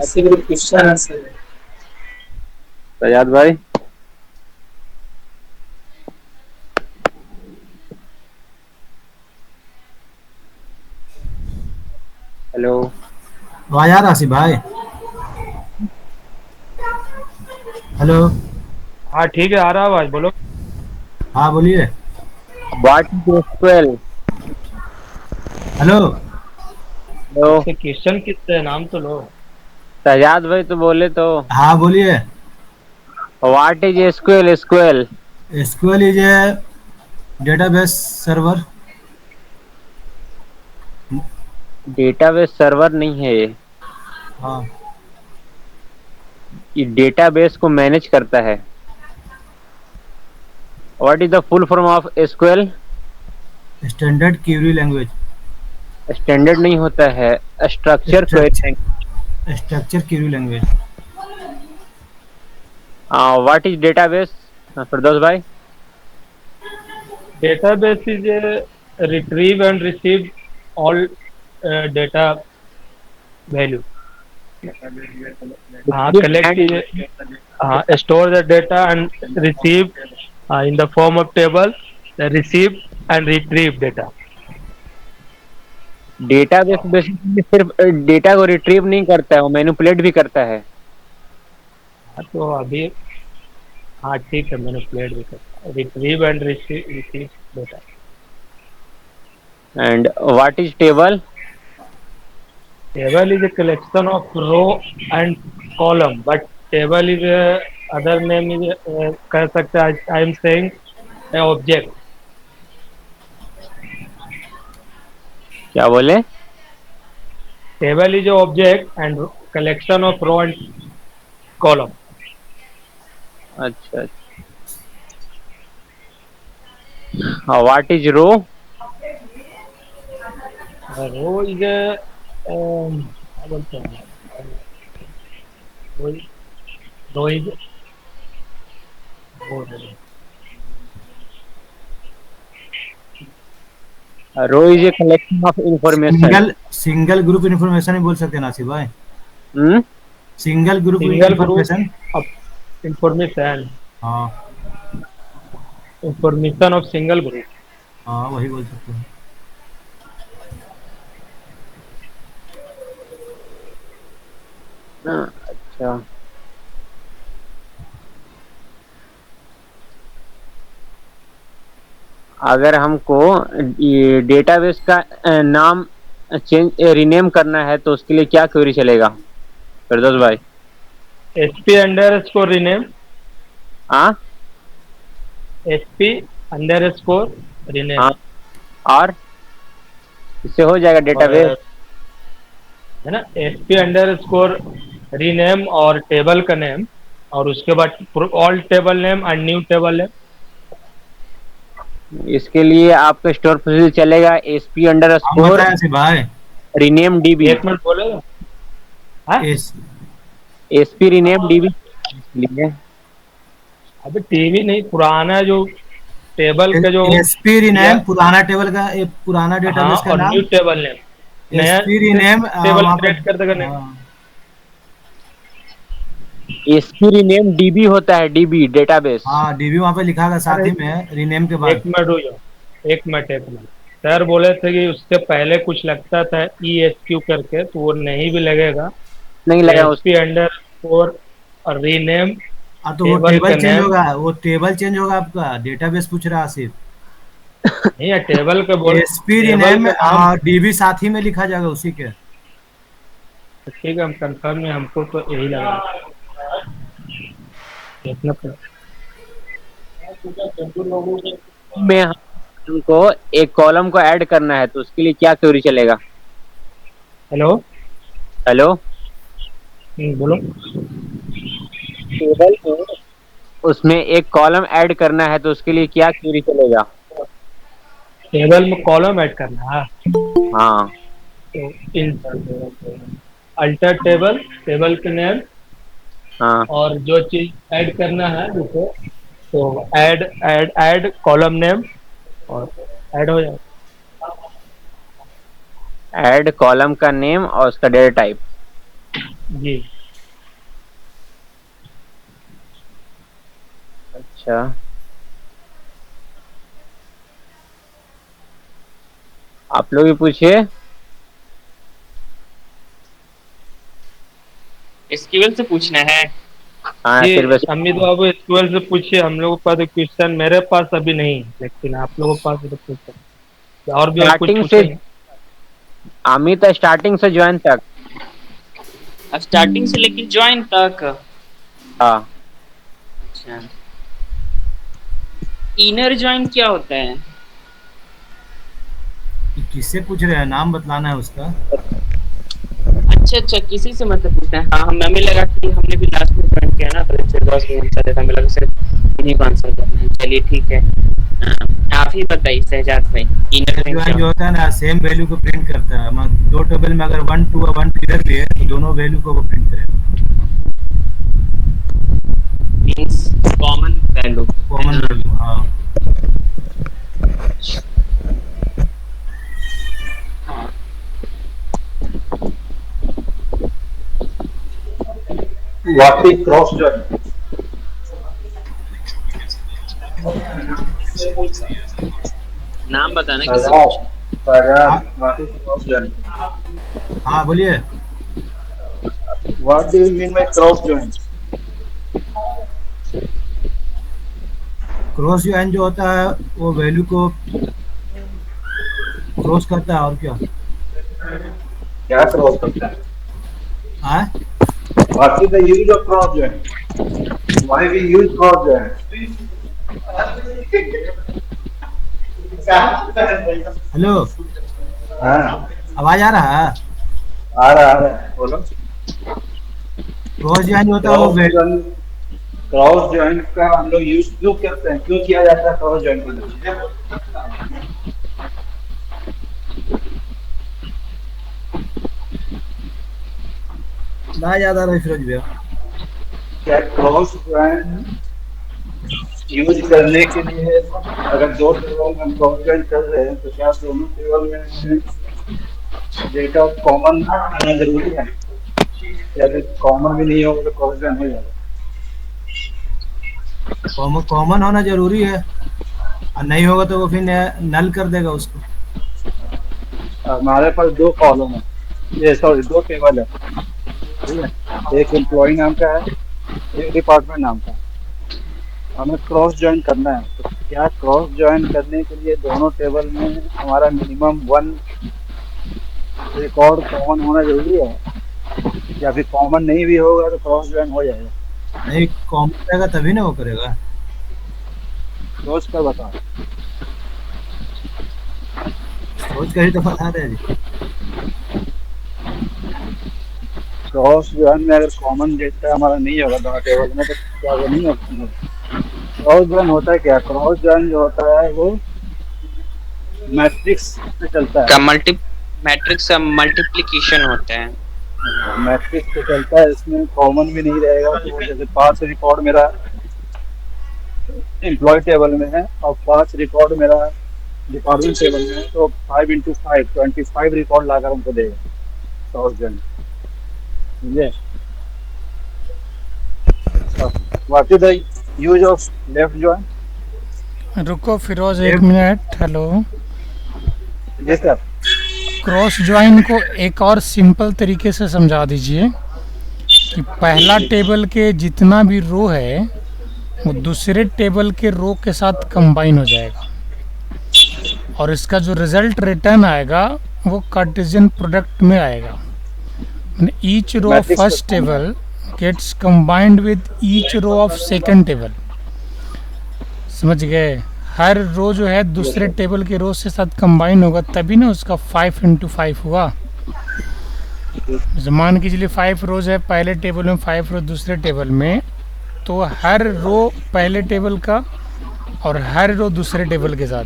Question answer. Sajjad भाई। Hello. वाह यार आसिफ भाई। हेलो। हाँ ठीक है, आ रहा है आवाज, बोलो। हाँ बोलिए। What is SQL? Hello. Hello. इसके क्वेश्चन कितने हैं, नाम तो लो। सजाद भाई तो बोले तो। हाँ बोलिए। What is SQL? SQL SQL is a database server. Database server नहीं है ये। हाँ। ये डेटाबेस को मैनेज करता है। What is the full form of SQL? Standard query language. Standard नहीं होता है, structure query language. Structure query language. What is database? Firdaus भाई। Database is retrieve and receive all data value. हाँ, कलेक्ट, हाँ, store the data and receive in the form of table, receive and retrieve data. Database basically सिर्फ data को retrieve नहीं करता है, वो manipulate भी करता है। हाँ तो अभी, हाँ ठीक है, मैंने प्लेट भी कर retrieve and receive data. And what is table? Table is a collection of row and column, but table is a other name is कह सकते हैं, I am saying a object. क्या बोले? Table is a object and collection of row and column. अच्छा। What is row? Row is a क्या बोलते हैं, row row is वो- row is a collection of information. Single group information ही बोल सकते हैं नासिफ भाई। Hmm. Single group single group information. of information, हाँ। information of single group. हाँ वही बोल सकते हैं। अच्छा। अगर हमको ये डेटाबेस का नाम चेंज रीनेम करना है तो उसके लिए क्या क्वेरी चलेगा फिरदौस भाई? SP underscore rename, हाँ। SP underscore rename, हाँ। और इससे हो जाएगा और डेटाबेस। है ना, SP अंडर स्कोर रीनेम और टेबल का नेम, और उसके बाद all table name and new table name. इसके लिए आपका स्टोर प्रोसीजर चलेगा एसपी अंडर हम स्कोर बताएं आसिफ भाई। Rename dB. एक मिनट बोलेगा। हाँ, एस एसपी रीनेम डीबी लिए। अभी टीवी नहीं, पुराना जो टेबल का जो एसपी दिया, रीनेम पुराना टेबल का एक पुराना हाँ, डेटाबेस का और न्यू नाम। टेबल नेम, नया एसपी रीनेम टेबल वहाँ पर। क्रिएट कर देगा नेम। हाँ। एसपी रीनेम डीबी होता है, डीबी डेटाबेस। हाँ डीबी वहाँ पे लिखा था साथ अरे ही में रीनेम के एक बाद। मिनट रुक जाओ, एक मिनट। सर बोले थे कि उससे पहले कुछ लगता था ESQ करके, तो वो नहीं भी लगेगा। नहीं लगा उस। SP अंडर स्कोर और रीनेम हाँ तो वो टेबल टेबल का चेंज नेम। होगा, वो टेबल चेंज होगा आपका, डेटाबेस पूछ रहा है आसिफ। नहीं है, टेबल का बोल, एसपी टेबल रीनेम का नाम। और डीबी साथ ही में लिखा जाएगा उसी के। ठीक है, हम कंफर्म है, हमको तो यही लगा, देखना पड़ेगा। में हमको एक कॉलम को ऐड करना है तो उसके लिए क्या क्वेरी चलेगा? हेलो। हेलो। बोलो। टेबल में उसमें एक कॉलम ऐड करना है तो उसके लिए क्या क्वेरी चलेगा? टेबल में कॉलम ऐड करना है, हाँ। तो इन अल्टर टेबल, टेबल के नेम, हाँ। और जो चीज ऐड करना है जैसे, तो add add add column name, और ऐड हो जाए। ऐड कॉलम का नेम और उसका डेटा टाइप। जी। अच्छा, आप लोग भी पूछिए। एसक्यूएल से पूछना है। हाँ, जी फिर बस अमित बाबू स्कूल से पूछिए, हम लोगों के पास क्वेश्चन मेरे पास अभी नहीं है, लेकिन आप लोगों के पास तो क्वेश्चन और भी कुछ स्टार्टिंग से, पूछेंगे। अमित स्टार्टिंग से ज्वाइन तक। स्टार्टिंग से लेकर ज्वाइन तक। हाँ, अच्छा, इनर ज्वाइन क्या होता है? ये किससे पूछ रहे हैं? नाम बतलाना है उसका। अच्छा अच्छा, किसी से मतलब पूछना है। हाँ, हमें लगा कि हमने भी लास्ट में ज्वाइन किया ना, तो इससे बॉस भी आंसर देता, हमें लगा सिर्फ उन्हीं को आंसर करना है। चलिए ठीक है। आप ही बताइए शहजाद भाई, इनर ज्वाइन क्या ज्वाइन जो होता होता है ना, सेम वैल्यू को प्रिंट करता है। दो टेबल में अगर 1 2 और 1 2 इधर भी है तो दोनों वैल्यू को वो प्रिंट करेगा। है? Means common value. Common value, हाँ। What is cross join? नाम बताना किससे Farad, पूछना। Farad, what is cross join? हाँ बोलिए। What do you mean by cross join? Cross join जो होता है वो वैल्यू को क्रॉस करता है, और क्या। क्या cross करता है? हाँ, What is the use of cross join? Why we use cross join? Hello, हाँ, आवाज आ रहा है? आ रहा है, बोलो। क्रॉस ज्वाइन जो होता है वो क्रॉस जॉइन का हम लोग यूज क्यों करते हैं, क्यों किया जाता है क्रॉस जॉइन को? ना याद आ रहा है फिरोज भैया। क्या क्रॉस जॉइन यूज करने के लिए अगर दो टेबल में हम क्रॉस जॉइन कर रहे हैं तो क्या दोनों टेबल में डेटा कॉमन आना जरूरी है, या फिर कॉमन भी नहीं होगा तो क्रॉस जॉइन हो जाएगा? कॉमन होना जरूरी है, और नहीं होगा तो वो फिर नल कर देगा उसको। हमारे पास दो कॉलम है, ये सॉरी दो टेबल है, ठीक है। एक एम्प्लॉय नाम का है, एक डिपार्टमेंट नाम का है। हमें क्रॉस ज्वाइन करना है, तो क्या क्रॉस ज्वाइन करने के लिए दोनों टेबल में हमारा मिनिमम 1 रिकॉर्ड कॉमन होना जरूरी है, या फिर कॉमन नहीं भी होगा तो क्रॉस ज्वाइन हो जाएगा? नहीं, कॉमन रहेगा तभी ना वो करेगा। सोच कर बताओ। सोच कर ही तो बता रहे हैं जी। क्रॉस ज्वाइन में अगर कॉमन डेटा हमारा नहीं होगा दोनों टेबल में तो क्या वो नहीं होगा? क्रॉस ज्वाइन होता है क्या? क्रॉस ज्वाइन जो होता है वो मैट्रिक्स पे चलता है। का मैट्रिक्स का मल्टीप्लिकेशन होता है। मैट्रिक्स पे चलता है, इसमें कॉमन भी नहीं रहेगा। तो जैसे 5 रिकॉर्ड मेरा एम्प्लॉय टेबल में है और 5 रिकॉर्ड मेरा डिपार्टमेंट टेबल में है, तो 5 into 5 25 रिकॉर्ड लाकर हमको देगा क्रॉस ज्वाइन, समझे? What is the use of left join? रुको फिरोज एक मिनट। हेलो, जी सर। क्रॉस ज्वाइन को एक और सिंपल तरीके से समझा दीजिए कि पहला टेबल के जितना भी रो है वो दूसरे टेबल के रो के साथ कंबाइन हो जाएगा, और इसका जो रिजल्ट रिटर्न आएगा वो कार्टेशियन प्रोडक्ट में आएगा। Each row of first table gets combined with each row of second table. समझ गए? हर रो जो है दूसरे टेबल के रो से साथ कंबाइन होगा, तभी ना उसका 5 into 5 हुआ। मान के चलिए 5 रोज है पहले टेबल में, 5 रो दूसरे टेबल में, तो हर रो पहले टेबल का और हर रो दूसरे टेबल के साथ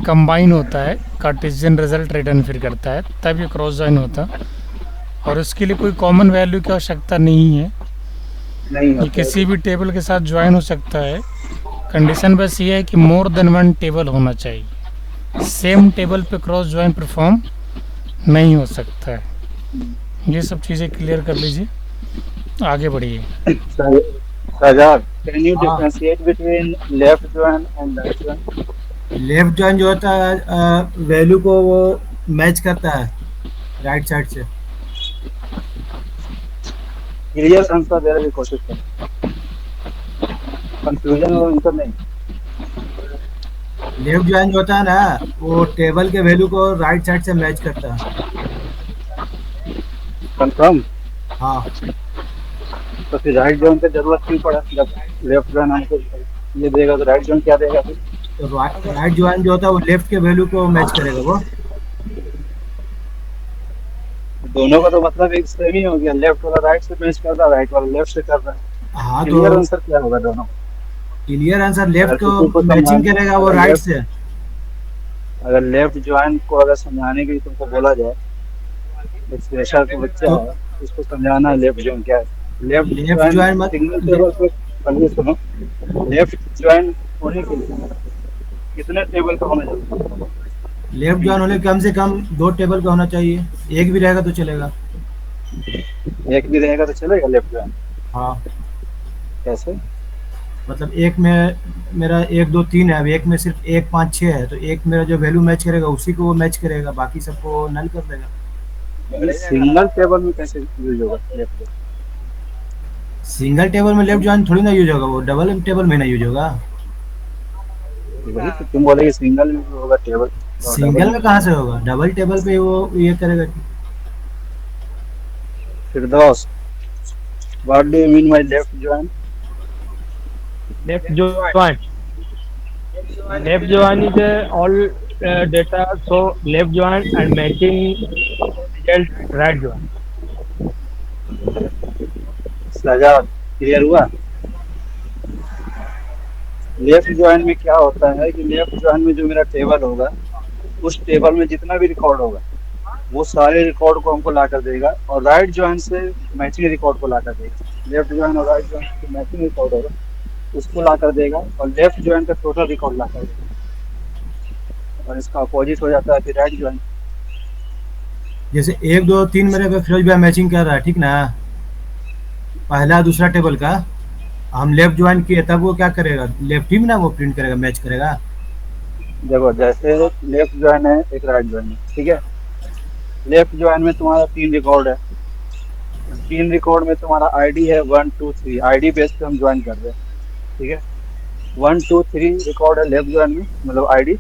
कंबाइन होता है, कार्टेशियन रिजल्ट रिटर्न फिर करता है, तब ये क्रॉस ज्वाइन होता है। और उसके लिए कोई कॉमन वैल्यू की आवश्यकता नहीं है, ये किसी भी टेबल के साथ ज्वाइन हो सकता है। कंडीशन बस ये है कि मोर देन 1 टेबल होना चाहिए, सेम टेबल पे क्रॉस ज्वाइन परफॉर्म नहीं हो सकता है। ये सब चीज़ें क्लियर कर लीजिए, आगे बढ़िए। Sajad, can you हाँ, differentiate between left join and right join? Left join जो होता है वैल्यू को वो मैच करता है राइट साइड से। Clear आंसर देने की कोशिश करो, कंफ्यूजन और आंसर नहीं। लेफ्ट जॉइन जो होता है ना वो टेबल के वैल्यू को राइट साइड से मैच करता है। कंफर्म? हाँ, तो फिर राइट जॉइन की जरूरत क्यों पड़ा? जब लेफ्ट जॉइन हमको ये देगा तो राइट जॉइन क्या देगा फिर? तो राइट जॉइन जो होता है वो लेफ्ट के वैल्यू को मैच करेगा वो। दोनों का तो मतलब एक सेम ही हो गया, लेफ्ट वाला राइट से मैच कर रहा है, राइट वाला लेफ्ट से कर रहा है। हाँ, क्लियर तो आंसर क्या होगा दोनों? क्लियर आंसर अगर लेफ्ट किसी को मैचिंग करेगा वो राइट से। अगर लेफ्ट ज्वाइन को अगर समझाने के लिए तुमको बोला जाए, एक फ्रेशर का बच्चा तो है, उसको समझाना है लेफ्ट ज्वाइन क्या है। Left left join join single table पे, पहले सुनो, लेफ्ट ज्वाइन होने के लिए कितने टेबल का होना चाहिए? लेफ्ट जॉइन होने कम से कम 2 टेबल का होना चाहिए, एक भी रहेगा तो चलेगा। एक भी रहेगा तो चलेगा लेफ्ट ज्वाइन? हाँ, कैसे? मतलब एक में मेरा 1 2 3 है, अब एक में सिर्फ 1 5 6 है, तो एक मेरा जो वैल्यू मैच करेगा उसी को वो मैच करेगा, बाकी सबको नल कर देगा। सिंगल टेबल में कैसे यूज होगा लेफ्ट ज्वाइन? सिंगल टेबल में लेफ्ट जॉइन थोड़ी ना यूज होगा, वो डबल टेबल में ना यूज होगा। वही तो तुम बोले कि सिंगल में होगा टेबल, और सिंगल डबल में कहाँ से होगा, डबल टेबल पे वो ये करेगा। फिर दोस्त, what do you mean by left join? Left join. Left join is all data. So left join and matching result right join. Sajad, clear हुआ? लेफ्ट ज्वाइन में क्या होता है कि लेफ्ट ज्वाइन में जो मेरा टेबल होगा, उस टेबल में जितना भी रिकॉर्ड होगा वो सारे रिकॉर्ड को हमको ला कर देगा, और राइट ज्वाइन से मैचिंग रिकॉर्ड को ला कर देगा। लेफ्ट ज्वाइन और राइट ज्वाइन से मैचिंग रिकॉर्ड होगा उसको ला कर देगा, और लेफ्ट ज्वाइन का टोटल रिकॉर्ड ला कर देगा, और इसका अपोजिट हो जाता है फिर राइट ज्वाइन। जैसे 1 2 3 मेरे पे फिरोज भाई मैचिंग कर रहा है, ठीक ना, पहला दूसरा टेबल का हम लेफ्ट ज्वाइन किए तब वो क्या करेगा, लेफ्ट ही में ना वो प्रिंट करेगा, मैच करेगा। देखो, जैसे लेफ्ट ज्वाइन है, एक राइट ज्वाइन है, ठीक है। लेफ्ट ज्वाइन में तुम्हारा 3 रिकॉर्ड है, 3 रिकॉर्ड में तुम्हारा आईडी है 1 2 3, आईडी बेस पे हम ज्वाइन कर रहे हैं, ठीक है। 1 2 3 रिकॉर्ड है लेफ्ट ज्वाइन में, मतलब आईडी,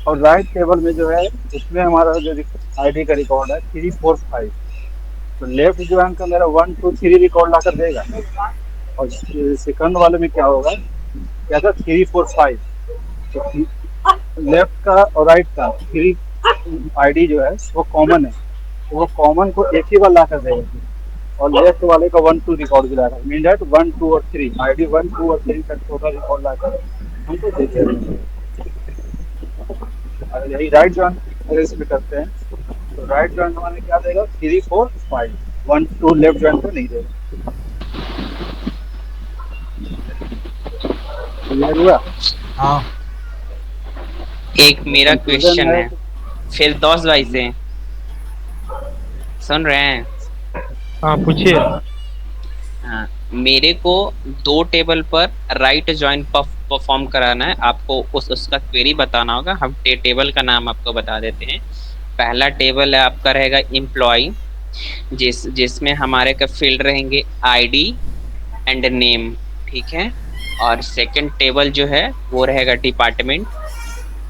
और राइट टेबल में जो है उसमें हमारा जो आईडी का रिकॉर्ड है 3 4 5। तो लेफ्ट ज्वाइन का मेरा 1 2 3 रिकॉर्ड ला कर देगा, और सेकंड वाले में क्या होगा, क्या था 3 4 5। तो लेफ्ट का और राइट का 3 आईडी जो है वो कॉमन है, तो वो कॉमन को एक ही बार ला कर देगा, और लेफ्ट वाले का 1 2 रिकॉर्ड भी लाकर, मीन दैट 1 2 और 3 आईडी 1 2 और 3 का टोटल रिकॉर्ड लाकर हमको दे देगा। अगर यही राइट जॉइन अगर इसमें करते हैं तो राइट जॉइन हमारे क्या देगा 3 4 5, 1 2 लेफ्ट जॉइन को नहीं देगा। क्लियर हुआ? हाँ, एक मेरा क्वेश्चन है फिर दोस्त भाई से, सुन रहे हैं? हाँ पूछिए। हाँ, मेरे को 2 टेबल पर राइट जॉइन परफॉर्म कराना है, आपको उसका क्वेरी बताना होगा। हम टेबल का नाम आपको बता देते हैं। पहला टेबल है आपका रहेगा एम्प्लॉय, जिसमें हमारे का फील्ड रहेंगे आईडी एंड नेम, ठीक है। और सेकंड टेबल जो है वो रहेगा डिपार्टमेंट,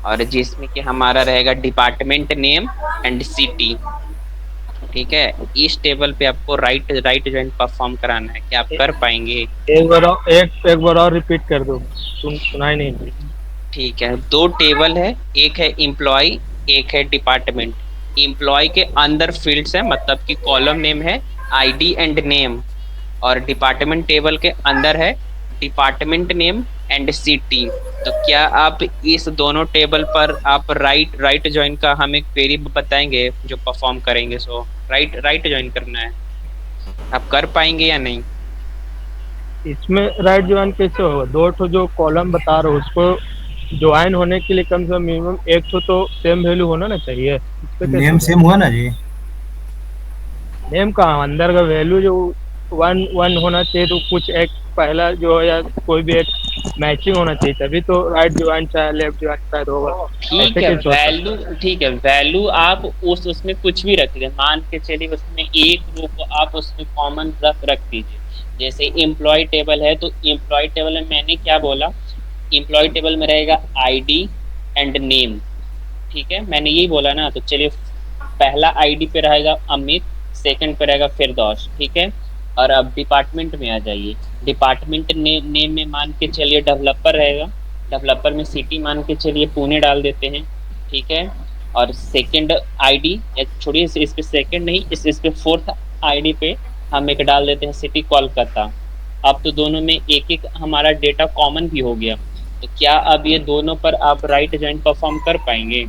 और जिसमें कि हमारा रहेगा डिपार्टमेंट नेम एंड सिटी, ठीक है। इस टेबल पे आपको राइट जॉइन परफॉर्म कराना है, क्या आप कर पाएंगे? एक बार और रिपीट कर दो, सुनाई नहीं। ठीक है, 2 टेबल है, एक है एम्प्लॉय, एक है डिपार्टमेंट। एम्प्लॉय के अंदर फील्ड्स है, मतलब कि कॉलम नेम है आईडी एंड नेम, और डिपार्टमेंट टेबल के अंदर है डिपार्टमेंट नेम एंड सिटी। तो क्या आप इस दोनों टेबल पर आप राइट जॉइन का हमें क्वेरी बताएंगे जो परफॉर्म करेंगे? सो राइट जॉइन करना है, आप कर पाएंगे या नहीं? इसमें राइट ज्वाइन कैसे होगा? 2 ठो जो कॉलम बता रहे हो उसको ज्वाइन होने के लिए कम से कम मिनिमम 1 ठो तो सेम वैल्यू होना ना चाहिए। नेम सेम हुआ ना जी। नेम का अंदर का वैल्यू जो वन वन होना चाहिए, तो कुछ एक पहला जो है या कोई भी एक मैचिंग होना चाहिए, तभी तो राइट ज्वाइन चाहे लेफ्ट ज्वाइन शायद होगा। ठीक ऐसे है, कैसे हो सकता वैल्यू ठीक है, वैल्यू आप उसमें कुछ भी रख ले, मान के चलिए उसमें एक रो को आप उसमें कॉमन रख दीजिए। जैसे एम्प्लॉय टेबल है तो एम्प्लॉय टेबल में मैंने क्या बोला, एम्प्लॉय टेबल में रहेगा आईडी एंड नेम, ठीक है, मैंने यही बोला ना। तो चलिए पहला आईडी पे रहेगा अमित, सेकंड पे रहेगा फिरदौस, ठीक है। और अब डिपार्टमेंट में आ जाइए, डिपार्टमेंट नेम में मान के चलिए डेवलपर रहेगा, डेवलपर में सिटी मान के चलिए पुणे डाल देते हैं, ठीक है। और सेकंड आईडी छोड़िए, इस पे सेकंड नहीं, इस पे फोर्थ आईडी पे हम एक डाल देते हैं सिटी कोलकाता। अब तो दोनों में एक एक हमारा डेटा कॉमन भी हो गया, तो क्या अब ये दोनों पर आप राइट ज्वाइन परफॉर्म कर पाएंगे?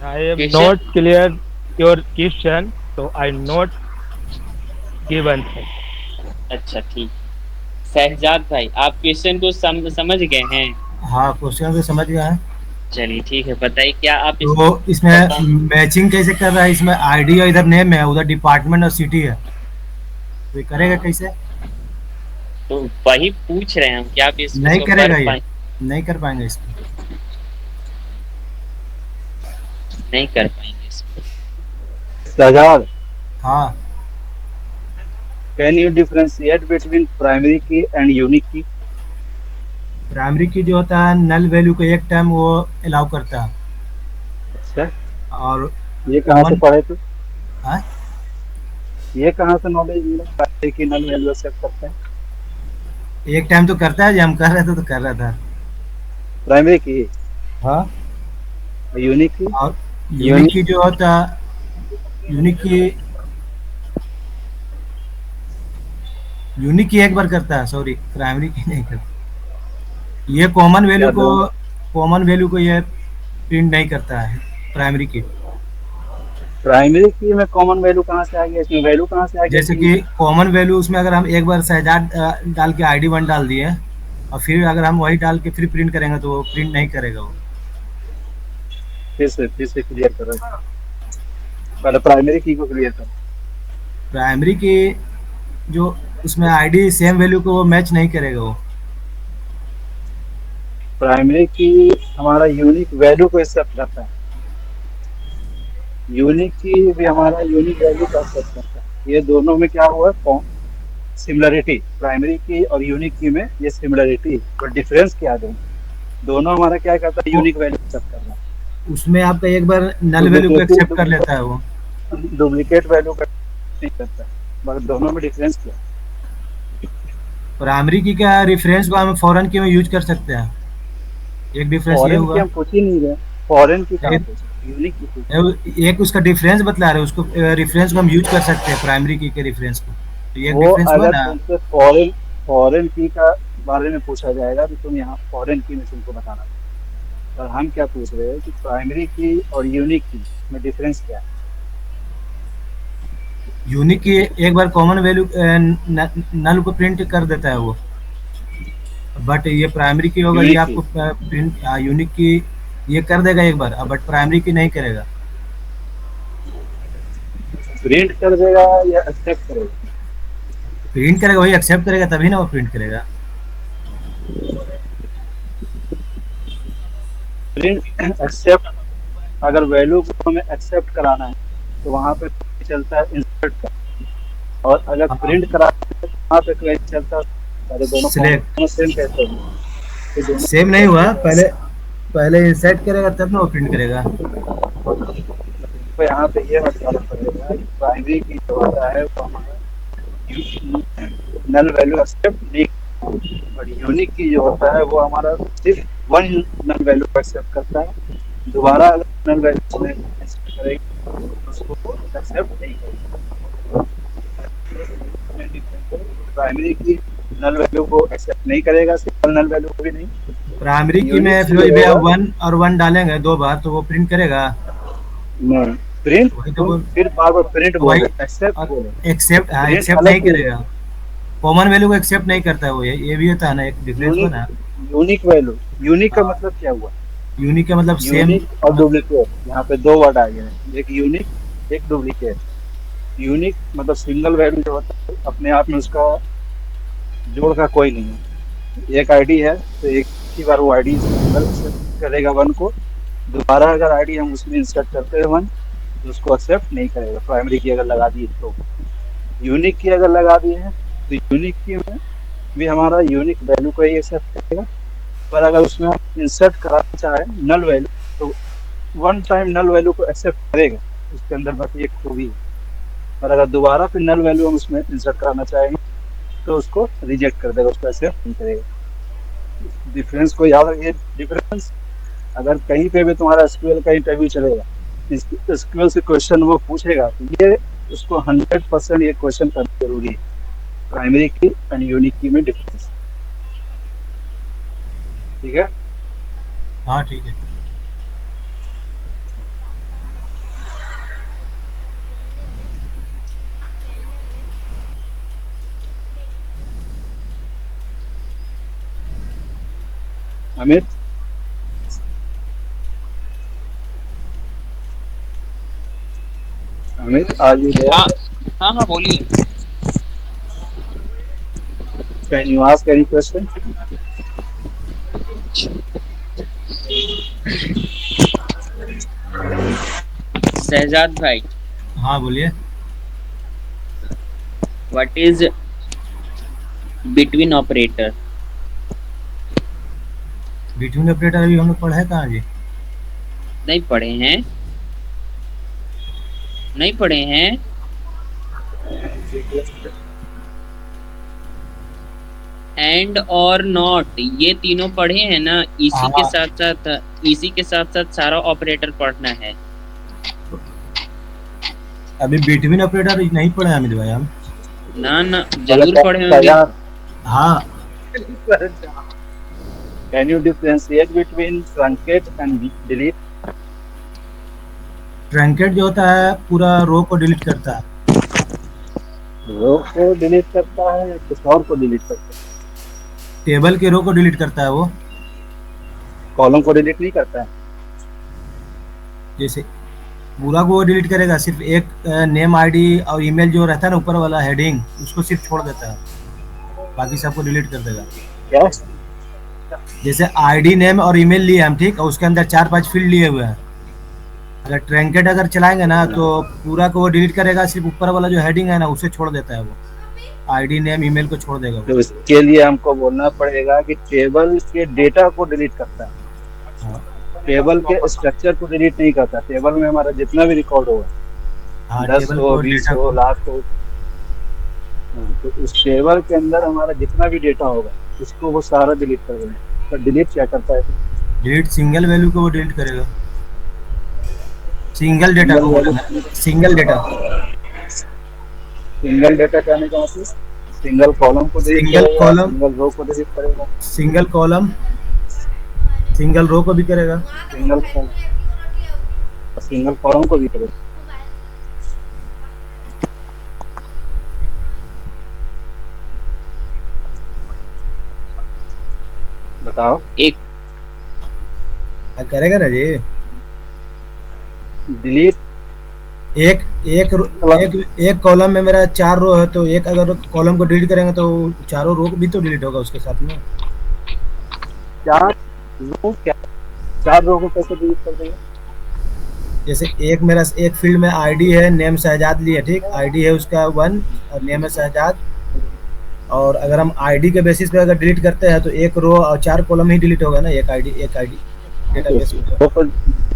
I am Question? not clear your question, so I not give answer. अच्छा ठीक। शहजाद भाई आप क्वेश्चन को समझ गए हैं? हाँ, क्वेश्चन तो समझ गया है। चलिए ठीक है, बताइए क्या आप तो इसमें मैचिंग कैसे कर रहा है? इसमें आईडी और इधर नेम है, उधर डिपार्टमेंट और सिटी है, तो ये करेगा कैसे? तो वही पूछ रहे हैं हम, क्या आप इसको नहीं करेगा, कर ये नहीं कर पाएंगे इसको। नहीं कर पाएंगे इसको। शहजाद, हाँ, can you differentiate between primary की एंड यूनिक की? प्राइमरी की जो होता है नल वैल्यू को एक टाइम वो अलाउ करता है, अच्छा, और ये कहाँ से कॉमन, पढ़े तू? हाँ, ये कहाँ से नॉलेज मिला प्राइमरी की नल वैल्यू एक्सेप्ट करते हैं? एक टाइम तो करता है, जब हम कर रहे थे तो कर रहा था। प्राइमरी की हाँ, और यूनिक की? और यूनिक की जो होता, यूनिक की एक बार करता है, सॉरी, प्राइमरी की नहीं करता। ये कॉमन वैल्यू को ये प्रिंट नहीं करता है प्राइमरी की। प्राइमरी की में कॉमन वैल्यू कहाँ से आ गया? इसमें वैल्यू कहाँ से आ गया? जैसे कि कॉमन वैल्यू उसमें अगर हम एक बार शहजाद डाल के आईडी 1 डाल दिए और फिर अगर हम वही डाल के फिर प्रिंट करेंगे तो वो प्रिंट नहीं करेगा वो। फिर से क्लियर करो, पहले प्राइमरी की को क्लियर करो। प्राइमरी की जो उसमें आईडी सेम वैल्यू को वो मैच नहीं करेगा वो। प्राइमरी की हमारा यूनिक वैल्यू को एक्सेप्ट करता है, यूनिक की भी हमारा यूनिक वैल्यू को एक्सेप्ट करता है। ये दोनों में क्या हुआ? सिमिलरिटी, प्राइमरी की और यूनिक की में ये सिमिलरिटी, और डिफरेंस क्या है? दोनों हमारा क्या करता है? यूनिक वैल्यू एक्सेप्ट करना। उसमें आपका एक बार नल वैल्यू को एक्सेप्ट कर लेता है वो, डुप्लीकेट वैल्यू का नहीं करता, मगर दोनों में डिफरेंस क्या? प्राइमरी की का रेफरेंस को हम फॉरेन की में यूज कर सकते हैं। एक डिफरेंस ये फॉरेन की हुआ, हम पूछ ही नहीं रहे, फॉरेन की कहाँ पूछे? यूनिक की पूछे। एक उसका डिफरेंस बतला रहे, उसको रेफरेंस को हम यूज कर सकते हैं प्राइमरी की के रेफरेंस को, तो ये वो डिफरेंस हुआ अगर ना। तुमसे फॉरेन की का बारे में पूछा जाएगा तो तुम यहाँ फॉरेन की में तुमको बताना, पर हम क्या पूछ रहे हैं कि प्राइमरी की और यूनिक की में डिफरेंस क्या है? यूनिक की एक बार कॉमन वैल्यू नल को प्रिंट कर देता है वो, बट ये प्राइमरी की होगा, ये आपको प्रिंट, यूनिक की ये कर देगा एक बार, बट प्राइमरी की नहीं करेगा। प्रिंट कर देगा या एक्सेप्ट करेगा? प्रिंट करेगा, वही एक्सेप्ट करेगा तभी ना वो प्रिंट करेगा। प्रिंट एक्सेप्ट, अगर वैल्यू को हमें एक्सेप्ट कराना है तो वहाँ पे चलता है इंसर्ट का, और अगर प्रिंट कराना है तो वहाँ पे क्वेरी चलता है। अरे दोनों सेम कैसे होंगे? सेम नहीं हुआ, पहले इंसर्ट करेगा तब ना वो प्रिंट करेगा। तो यहाँ पे ये बताना पड़ेगा कि प्राइमरी की जो होता है वो हमारा नल वैल्यू एक्सेप्ट नहीं, और यूनिक की जो होता है वो हमारा सिर्फ वन नल वैल्यू एक्सेप्ट करता है, दोबारा अगर नल वैल्यू एक्सेप्ट करेगी उसको एक्सेप्ट नहीं करेगा। प्राइमरी की नल वैल्यू को एक्सेप्ट नहीं करेगा, सिंगल नल वैल्यू को भी नहीं। प्राइमरी की में फिर भैया 1 और 1 डालेंगे 2 बार तो वो प्रिंट करेगा। प्रिंट तो फिर बार-बार प्रिंट बोले, एक्सेप्ट नहीं करेगा, कॉमन वैल्यू को एक्सेप्ट नहीं करता है वो। ये भी होता है ना, एक डिफरेंस हो ना। यूनिक वैल्यू, यूनिक का मतलब क्या हुआ? यूनिक का मतलब सेम और डुप्लीकेट। यहाँ पे 2 वर्ड आ गए हैं, एक यूनिक एक डुप्लीकेट। यूनिक मतलब सिंगल वैल्यू जो होता है अपने आप में उसका जोड़ का कोई नहीं है। एक आईडी है तो एक ही बार वो आईडी अंदर एक्सेप्ट करेगा वन को। दोबारा अगर आईडी हम उसमें इंसर्ट करते हैं वन तो उसको एक्सेप्ट नहीं करेगा। प्राइमरी की अगर लगा दी तो। यूनिक की अगर लगा दी है तो यूनिक की में भी हमारा यूनिक वैल्यू को ही एक्सेप्ट करेगा। पर अगर उसमें हम इंसर्ट कराना चाहे नल वैल्यू तो वन टाइम नल वैल्यू को एक्सेप्ट करेगा। उसके अंदर बस एक खूबी है। पर अगर दोबारा फिर नल वैल्यू हम उसमें इंसर्ट कराना चाहेंगे तो उसको रिजेक्ट कर देगा, उसको एक्सेप्ट नहीं करेगा। डिफरेंस को याद रखिए। डिफरेंस अगर कहीं पे भी तुम्हारा एसक्यूएल का इंटरव्यू चलेगा, एसक्यूएल से क्वेश्चन वो पूछेगा तो ये उसको 100% ये क्वेश्चन करना जरूरी है। प्राइमरी की एंड यूनिक की में डिफरेंस। ठीक है। हाँ ठीक है। अमित अमित आज यू देयर? हाँ हाँ हाँ बोलिए। Can you ask any question? Shahzad भाई, हाँ बोलिए। What is between operator? Between operator अभी हम लोग पढ़ा है कहाँ जी? नहीं पढ़े हैं, नहीं पढ़े हैं। एंड और नॉट ये तीनों पढ़े हैं ना। इसी के साथ साथ सारा ऑपरेटर पढ़ना है। अभी बिटवीन ऑपरेटर नहीं पढ़े हैं अमित भाई हम। ना ना जरूर पढ़े होंगे। हाँ। Can you differentiate between truncate and delete? Truncate जो होता है पूरा रो को डिलीट करता है। रो को डिलीट करता है या कुछ और को डिलीट करता है? टेबल के रो को डिलीट करता है वो। कॉलम को डिलीट नहीं करता है। जैसे पूरा को वो डिलीट करेगा, सिर्फ एक नेम आईडी और ईमेल जो रहता है ना ऊपर वाला हेडिंग उसको सिर्फ छोड़ देता है, बाकी सबको डिलीट कर देगा। क्या? जैसे आईडी नेम और ईमेल लिए हम, ठीक, और उसके अंदर 4-5 फील्ड लिए हुए हैं। अगर ट्रंकेट अगर चलाएंगे ना तो पूरा को वो डिलीट करेगा, सिर्फ ऊपर वाला जो हेडिंग है ना उसे छोड़ देता है वो। आईडी नेम ईमेल को छोड़ देगा वो। तो इसके लिए हमको बोलना पड़ेगा कि टेबल के डेटा को डिलीट करता है। हाँ। टेबल के स्ट्रक्चर को डिलीट नहीं करता। टेबल में हमारा जितना भी रिकॉर्ड होगा, हाँ, 10 टेबल हो, को 20 डेटा हो, लाख हो, तो उस टेबल के अंदर हमारा जितना भी डेटा होगा उसको वो सारा डिलीट कर देगा। पर डिलीट क्या करता है? डिलीट सिंगल वैल्यू को वो डिलीट करेगा, सिंगल डेटा को बोलना है, सिंगल डेटा। सिंगल डेटा कहने का मतलब सिंगल कॉलम को डिलीट सिंगल करेगा, कॉलम, सिंगल रो को डिलीट करेगा, सिंगल कॉलम, सिंगल रो को भी करेगा, सिंगल कॉलम को भी करेगा। बताओ। एक करेगा ना जी। डिलीट एक कॉलम में मेरा 4 रो है, तो एक अगर कॉलम को डिलीट करेंगे तो चारों रो भी तो डिलीट होगा उसके साथ में। 4 रो को कैसे डिलीट कर देंगे? जैसे मेरा एक फील्ड में आईडी है, नेम शहजाद लिया, ठीक, आईडी है उसका 1 और नेम है शहजाद। और अगर हम आईडी के बेसिस पे अगर डिलीट करते हैं तो एक रो और 4 कॉलम ही डिलीट होगा ना, एक आईडी डेटाबेस में।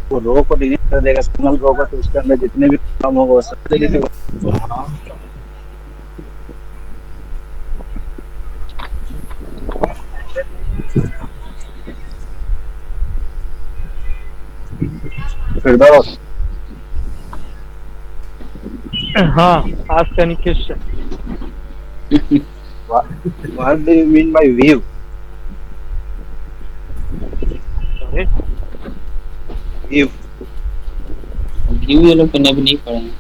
वो रो को डिलीट कर देगा, सिंगल रो का, तो उसके अंदर जितने भी कॉलम होगा वो सब डिलीट होगा। फिरदौस, हाँ, ask any question. what do you mean by view? Sorry? View view ये लोग तो भी नहीं पढ़े हैं।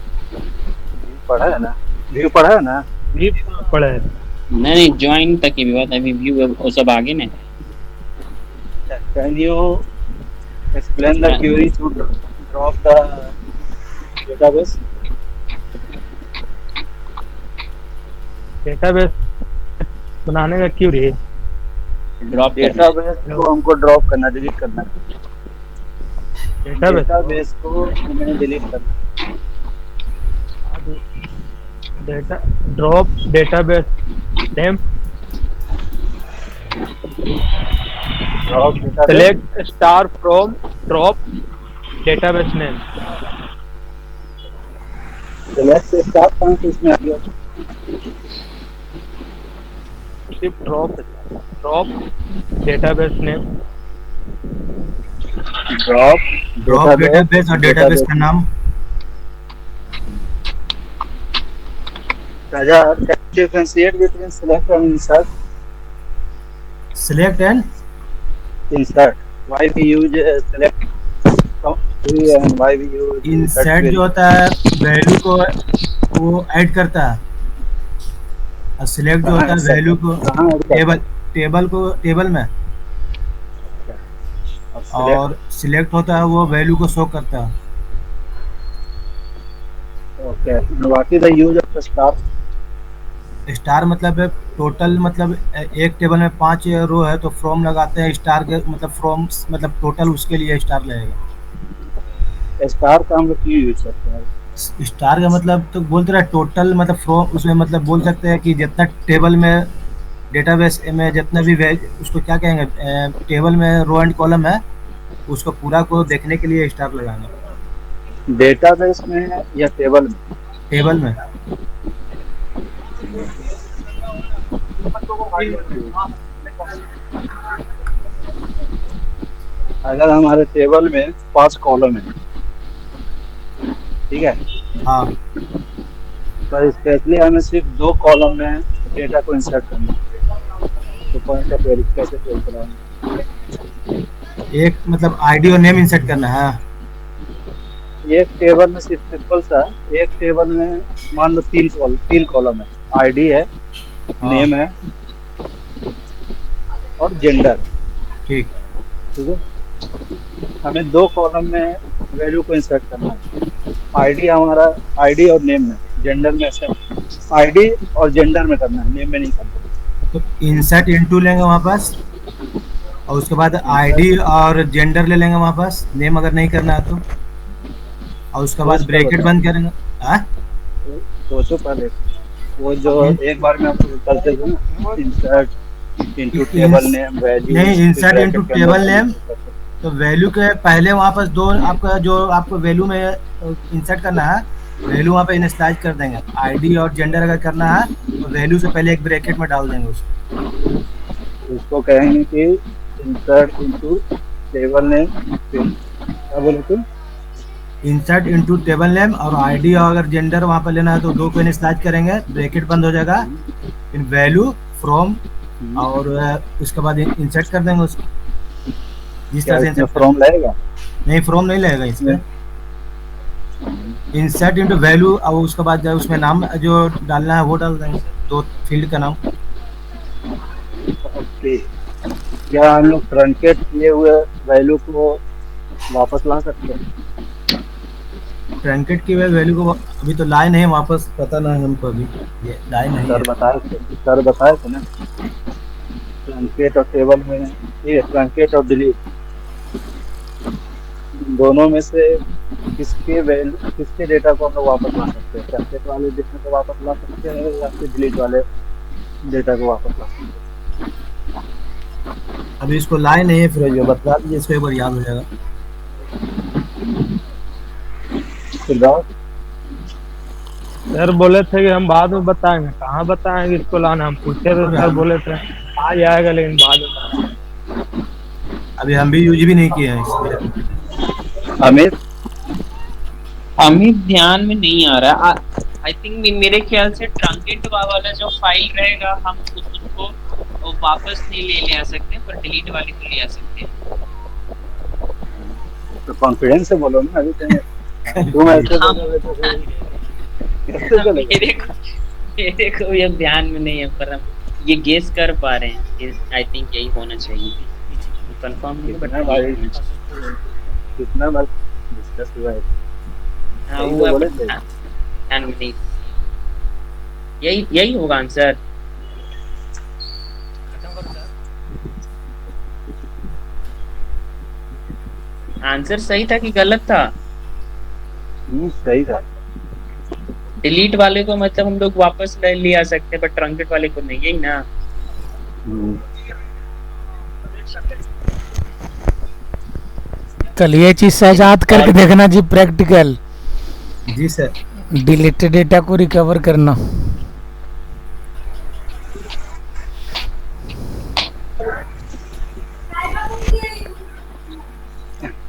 पढ़ा है ना? व्यू पढ़ा है ना? भी पढ़ा है। नहीं ज्वाइन तक की भी बात है, अभी व्यू वो सब आगे ना। Can you explain the query to drop the database? Database बनाने का क्यों रे? ड्रॉप करना है। डेटाबेस को हमको ड्रॉप करना, डिलीट करना है। डेटाबेस डेटाबेस को हमें डिलीट करना है। Data drop database name, drop database select star from drop database name. Select star कहाँ से इसमें आ गया? सिर्फ drop database name, drop drop database और डेटाबेस का नाम। राजा, differentiate between select and insert. Select and Insert. Why we use select and why we use insert जो होता है वैल्यू को वो ऐड करता है, और सिलेक्ट जो होता है वैल्यू को टेबल में, और सिलेक्ट होता है वो वैल्यू को शो करता है। Okay. What is the use of the star? Star मतलब टोटल, मतलब एक टेबल में 5 रो है तो फ्रॉम लगाते हैं, स्टार के मतलब फ्रॉम मतलब टोटल, उसके लिए स्टार लगेगा। स्टार का हम लोग क्यों यूज करते हैं? स्टार का मतलब तो बोलते रहे टोटल, मतलब फ्रॉम, उसमें मतलब बोल सकते हैं कि जितना टेबल में डेटाबेस में जितना भी उसको क्या कहेंगे, टेबल में रो एंड कॉलम है, उसको पूरा को देखने के लिए स्टार लगाएंगे। डेटाबेस में या टेबल में? टेबल में। अगर हमारे टेबल में 5 कॉलम है, ठीक है, हाँ, तो स्पेशली हमें सिर्फ 2 कॉलम में डेटा को इंसर्ट करना है, तो कौन सा क्वेरी कैसे क्वेरी कराएंगे? एक मतलब आईडी और नेम इंसर्ट करना है। एक टेबल में सिर्फ सिंपल सा, एक टेबल में मान लो 3 कॉलम है, आईडी है, नेम है और जेंडर, ठीक। ठीक है। हमें 2 कॉलम में वैल्यू को इंसर्ट करना है। आईडी हमारा आईडी और नेम में, जेंडर में ऐसे आईडी और जेंडर में करना है, नेम में नहीं करना। तो इंसर्ट इनटू लेंगे वहाँ पास, और उसके बाद आईडी और जेंडर ले लेंगे वहाँ पास, नेम अगर नहीं करना है तो, और उसके बाद ब्रैकेट बंद करेंगे। हाँ, सोचो पहले, वो जो एक बार में आप करते थे ना, insert into table name value, नहीं, इंसर्ट इनटू टेबल नेम, तो वैल्यू के पहले वहाँ पर 2 आपका जो आपको वैल्यू में इंसर्ट करना है, वैल्यू वहाँ पे इनिशियलाइज कर देंगे। आईडी और जेंडर अगर करना है तो वैल्यू से पहले एक ब्रैकेट में डाल देंगे उसको। उसको कहेंगे कि इंसर्ट इनटू टेबल नेम, क्या बोले तुम? इंसर्ट इनटू टेबल नेम, और आईडी और अगर जेंडर वहाँ पर लेना है तो 2 को इनिशियलाइज करेंगे, ब्रैकेट बंद हो जाएगा, फिर वैल्यू फ्रॉम, और उसके बाद इंसर्ट कर देंगे उसको। जिस तरह से इंसर्ट फ्रॉम लगेगा? नहीं, फ्रॉम नहीं लगेगा इसमें। इंसर्ट इनटू वैल्यू, और उसके बाद जो उसमें नाम जो डालना है वो डाल देंगे, 2 फील्ड का नाम। ओके। क्या हम लोग ट्रंकेट किए हुए वैल्यू को वापस ला सकते हैं? ट्रंकेट की वैल्यू को अभी तो लाए नहीं वापस, पता नहीं हमको, अभी ये लाए नहीं है। सर बताए थे ना, ट्रंकेट और टेबल में, ये ट्रंकेट और डिलीट, दोनों में से किसके डेटा को हम लोग वापस ला सकते हैं? ट्रंकेट वाले डेटा को वापस ला सकते हैं या फिर डिलीट वाले डेटा को वापस ला सकते हैं? अभी इसको लाए नहीं है, फिर जो बता दीजिए, इसको एक बार याद हो जाएगा। सर बोले थे कि हम बाद में बताएंगे, कहाँ बताएंगे इसको लाना, हम पूछे तो सर बोले थे आ जाएगा, लेकिन बाद में बताएंगे। अभी हम भी यूज भी नहीं किए हैं इसलिए। अमित ध्यान में नहीं आ रहा। आई थिंक मेरे ख्याल से ट्रंकेट वाला जो फाइल रहेगा हम उसको वापस नहीं ले आ सकते, पर डिलीट वाली को ले आ सकते हैं। तो कॉन्फिडेंस से बोलो ना, अभी तुम ऐसे बोलोगे तो कैसे चलेगा? मेरे को ये ध्यान में नहीं है, पर हम ये गेस कर पा रहे हैं। आई थिंक यही होना चाहिए, कंफर्म नहीं, बट कितना बार डिस्कस हुआ है? हाँ, वो बोले थे। ध्यान में नहीं। यही यही होगा आंसर। आंसर सही था कि गलत था? सही था। डिलीट वाले को मतलब हम लोग वापस ले आ सकते हैं, बट ट्रंकेट वाले को नहीं, यही ना? कल ये चीज सहजाद करके देखना जी, प्रैक्टिकल। जी सर। डिलीटेड डेटा को रिकवर करना।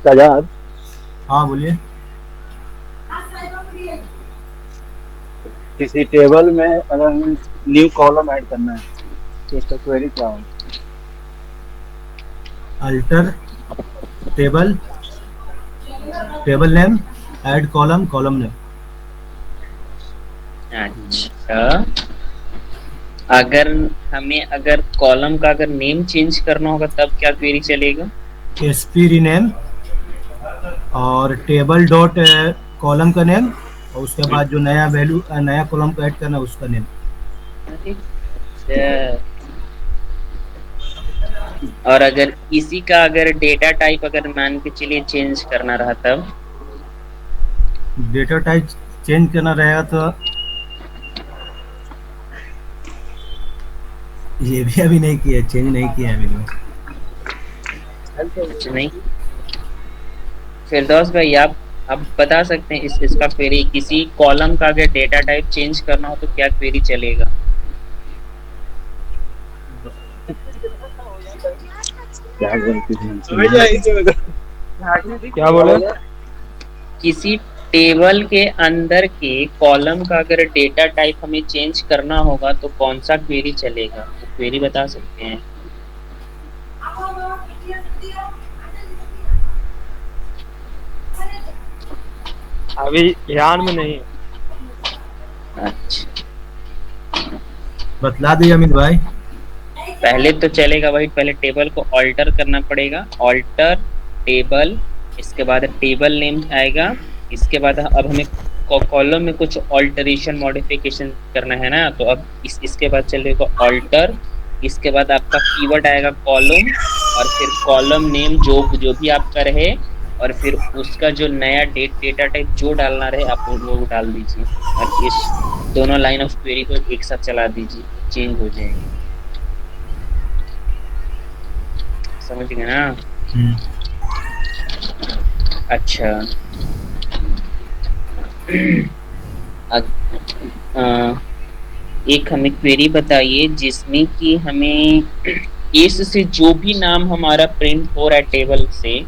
सजाद, हाँ बोलिए। किसी टेबल में अगर हमें न्यू कॉलम ऐड करना है तो उसका क्वेरी क्या होगा? Alter table, table name, add column, column name. अच्छा, अगर कॉलम का अगर नेम चेंज करना होगा तब क्या क्वेरी चलेगा? एसपी रीनेम और टेबल डॉट कॉलम का नेम, और उसके बाद जो नया वैल्यू नया कॉलम को ऐड करना है उसका नेम। और अगर इसी का अगर डेटा टाइप अगर मान के चलिए चेंज करना रहा तब? डेटा टाइप चेंज करना रहेगा तो ये भी अभी नहीं किया, चेंज नहीं किया अभी तो। कुछ नहीं। फिरदौस भाई आप बता सकते हैं इसका क्वेरी, किसी कॉलम का अगर डेटा टाइप चेंज करना हो तो क्या क्वेरी चलेगा? क्या बोले? किसी टेबल के अंदर के कॉलम का अगर डेटा टाइप हमें चेंज करना होगा तो कौन सा क्वेरी चलेगा? तो क्वेरी बता सकते हैं। अभी ध्यान में नहीं। अच्छा, बतला दिए अमित भाई। पहले तो चलेगा वही, पहले टेबल को ऑल्टर करना पड़ेगा, ऑल्टर टेबल, इसके बाद टेबल नेम आएगा, इसके बाद अब हमें कॉलम में कुछ ऑल्टरेशन मॉडिफिकेशन करना है ना, तो अब इसके बाद चलेगा ऑल्टर, इसके बाद आपका कीवर्ड आएगा कॉलम, और फिर कॉलम नेम जो भी आपका रहे, और फिर उसका जो नया डेटा टाइप जो डालना रहे आप वो डाल दीजिए, और इस दोनों लाइन ऑफ क्वेरी को एक साथ चला दीजिए, चेंज हो जाएगी। समझ गए ना? अच्छा, एक हमें क्वेरी बताइए जिसमें कि हमें एस से जो भी नाम हमारा प्रिंट हो रहा है टेबल से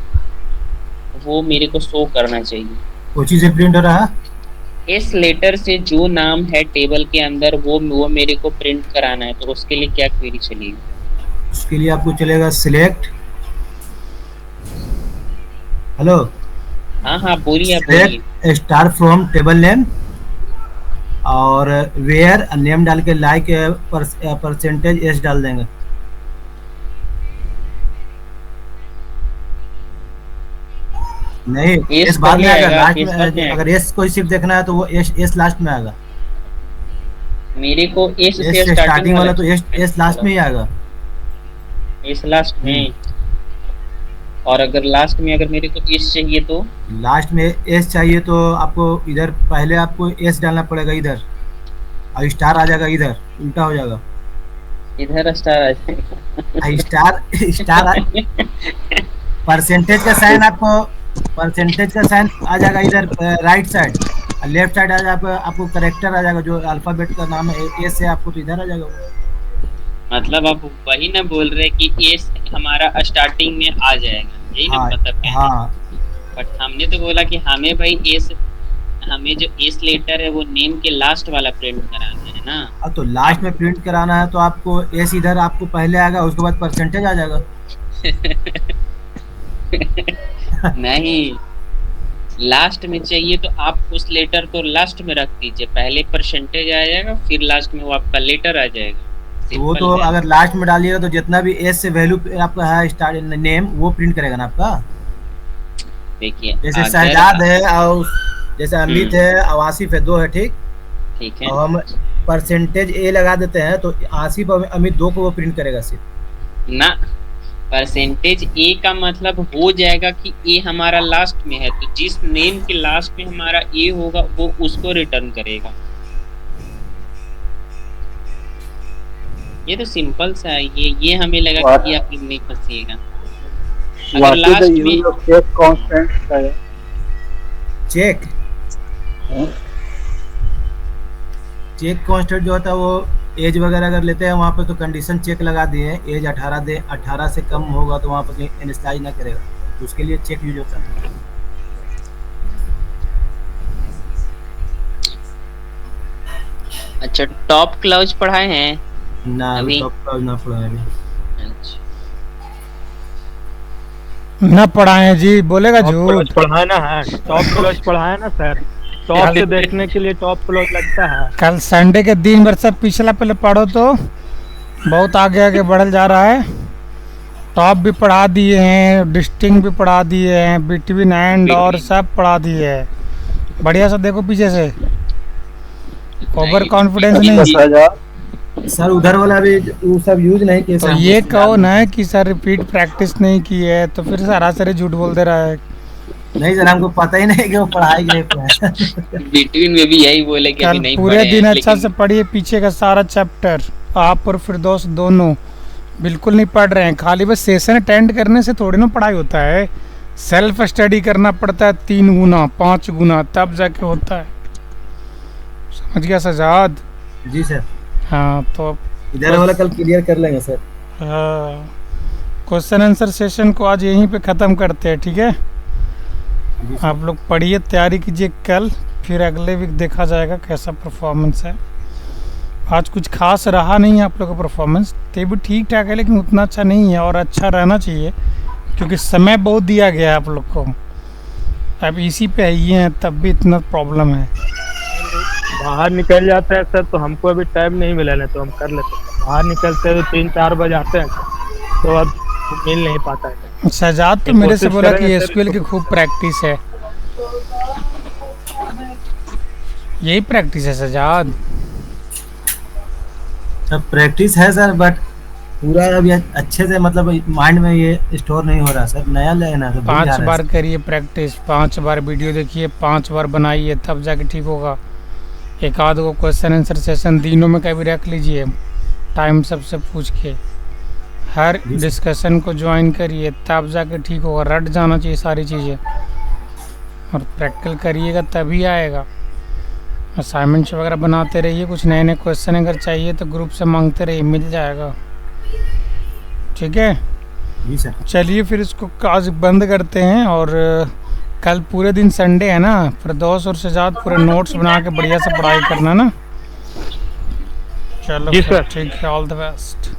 वो मेरे को शो करना चाहिए। वो चीज़ प्रिंट हो रहा है? एस लेटर से जो नाम है टेबल के अंदर वो मेरे को प्रिंट कराना है, तो उसके लिए क्या क्वेरी चलेगी? उसके लिए आपको चलेगा सिलेक्ट, हेलो, हाँ बोलिए आप बोलिए। स्टार फ्रॉम टेबल नेम और वेयर नेम डाल के लाइक परसेंटेज एस डाल देंगे। नहीं, एस बाद में आएगा, लास्ट में। अगर एस को सिर्फ देखना है तो वो एस लास्ट में आएगा। मेरे को एस से स्टार्टिंग वाला तो एस लास्ट में ही आएगा। एस लास्ट में, और अगर लास्ट में अगर मेरे को एस चाहिए तो? लास्ट में एस चाहिए तो आपको इधर पहले आपको एस डालना पड़ेगा इधर, और स्टार आ जाएगा इधर, उल्टा हो जाएगा। इधर स्टार आ जाएगा। स्टार परसेंटेज का साइन, आपको परसेंटेज का साइन आ जाएगा इधर राइट साइड, और लेफ्ट साइड आ जाएगा आपको करेक्टर आ जाएगा, जो अल्फाबेट का नाम है एस से, आपको तो इधर आ जाएगा। मतलब आप वही ना बोल रहे कि एस हमारा स्टार्टिंग में आ जाएगा, यही ना मतलब है? हाँ, बट हमने तो बोला कि हमें भाई एस, हमें जो एस लेटर है वो नेम के लास्ट वाला प्रिंट कराना है ना। तो लास्ट में प्रिंट कराना है तो आपको एस इधर आपको पहले आएगा, उसके बाद परसेंटेज आ जाएगा। नहीं, लास्ट में चाहिए तो आप उस लेटर को लास्ट में रख दीजिए, पहले परसेंटेज आ जाएगा फिर लास्ट में वो आपका लेटर आ जाएगा। वो तो अगर लास्ट में डालिएगा तो जितना भी एस से वैल्यू आपका है स्टार्ट नेम वो प्रिंट करेगा ना आपका। देखिए जैसे सहजाद है और जैसे अमित है और आसिफ है, दो है, ठीक है, और हम परसेंटेज ए लगा देते हैं तो आसिफ और अमित 2 को वो प्रिंट करेगा सिर्फ। ना, परसेंटेज ए का मतलब हो जाएगा कि ए हमारा लास्ट में है, तो जिस नेम के लास्ट में हमारा ए होगा वो उसको रिटर्न करेगा। ये तो सिंपल सा है, ये हमें लगा कि आप नहीं फंसिएगा। अगर लास्ट में चेक कांस्टेंट है, चेक कांस्टेंट जो होता है वो एज वगैरह अगर लेते हैं वहाँ पे तो कंडीशन चेक लगा दिए हैं, एज 18 से कम होगा तो वहाँ पर इनिशियलाइज ना करेगा, तो उसके लिए चेक यूज होता है। अच्छा, टॉप क्लाउज पढ़ाए हैं? ना अभी टॉप क्लाउज ना पढ़ा है अभी। अच्छा, ना पढ़ाए जी, बोलेगा टॉप झूठ। क्लच पढ़ाना है, टॉप क्लच पढ़ाया ना सर, टॉप से देखने के लिए टॉप क्लच लगता है। कल संडे के दिन भर सब पिछला पहले पढ़ो तो बहुत आगे आगे बढ़ल जा रहा है। टॉप भी पढ़ा दिए हैं, डिस्टिंग भी पढ़ा दिए हैं, बिटवीन एंड और सब पढ़ा दिए हैं। बढ़िया से देखो पीछे से, ओवर कॉन्फिडेंस नहीं। सर उधर वाला भी वो सब यूज नहीं किए तो सर। ये कहो ना कि सर रिपीट प्रैक्टिस नहीं की है तो फिर सरासरी झूठ बोल दे रहा है। नहीं सर, हमको पता ही नहीं कि वो पढ़ाई नहीं पढ़ा। बिटवीन में भी यही बोले कि अभी कल नहीं पूरे पढ़े दिन हैं, अच्छा लेकिन से पढ़िए, पीछे का सारा चैप्टर आप और फिरदौस दोनों बिल्कुल नहीं पढ़ रहे हैं। खाली बस सेशन अटेंड करने से थोड़ी ना पढ़ाई होता है, सेल्फ स्टडी करना पड़ता है 3 गुना 5 गुना, तब जाके होता है। समझ गया सजाद? जी सर, हाँ तो इधर वाला कल क्लियर कर लेंगे सर। क्वेश्चन आंसर सेशन को आज यहीं पे ख़त्म करते हैं, ठीक है? आप लोग पढ़िए, तैयारी कीजिए कल, फिर अगले वीक देखा जाएगा कैसा परफॉर्मेंस है। आज कुछ खास रहा नहीं है आप लोग का परफॉर्मेंस, तो भी ठीक ठाक है लेकिन उतना अच्छा नहीं है और अच्छा रहना चाहिए क्योंकि समय बहुत दिया गया है आप लोग को। अब इसी पे ही हैं तब भी इतना प्रॉब्लम है। बाहर निकल जाते हैं सर तो हमको अभी टाइम नहीं मिला, नहीं तो हम कर लेते हैं। बाहर निकलते हैं तो 3-4 बजे आते हैं तो अब मिल नहीं पाता है। सजाद तो मेरे से बोला कि एसक्यूएल की खूब प्रैक्टिस है, यही प्रैक्टिस है सजाद? सब प्रैक्टिस है सर, बट पूरा अभी अच्छे से मतलब माइंड में ये स्टोर नहीं हो रहा सर। नया लेना है, 5 बार करिए प्रैक्टिस, 5 बार वीडियो देखिए, 5 बार बनाइए, तब जाके ठीक होगा। एक आध को क्वेश्चन आंसर सेशन दिनों में कभी रख लीजिए, टाइम सबसे पूछ के हर डिस्कशन को ज्वाइन करिए, तब जाके ठीक होगा। रट जाना चाहिए सारी चीज़ें और प्रैक्टिकल करिएगा तभी आएगा। असाइनमेंट्स वगैरह बनाते रहिए, कुछ नए नए क्वेश्चन अगर चाहिए तो ग्रुप से मांगते रहिए, मिल जाएगा, ठीक है? जी सर। चलिए फिर इसको आज बंद करते हैं और कल पूरे दिन संडे है ना, फिरदौस और सजाद पूरे नोट्स बना के बढ़िया से पढ़ाई करना ना। चलो जी सर। ठीक है, ऑल द बेस्ट।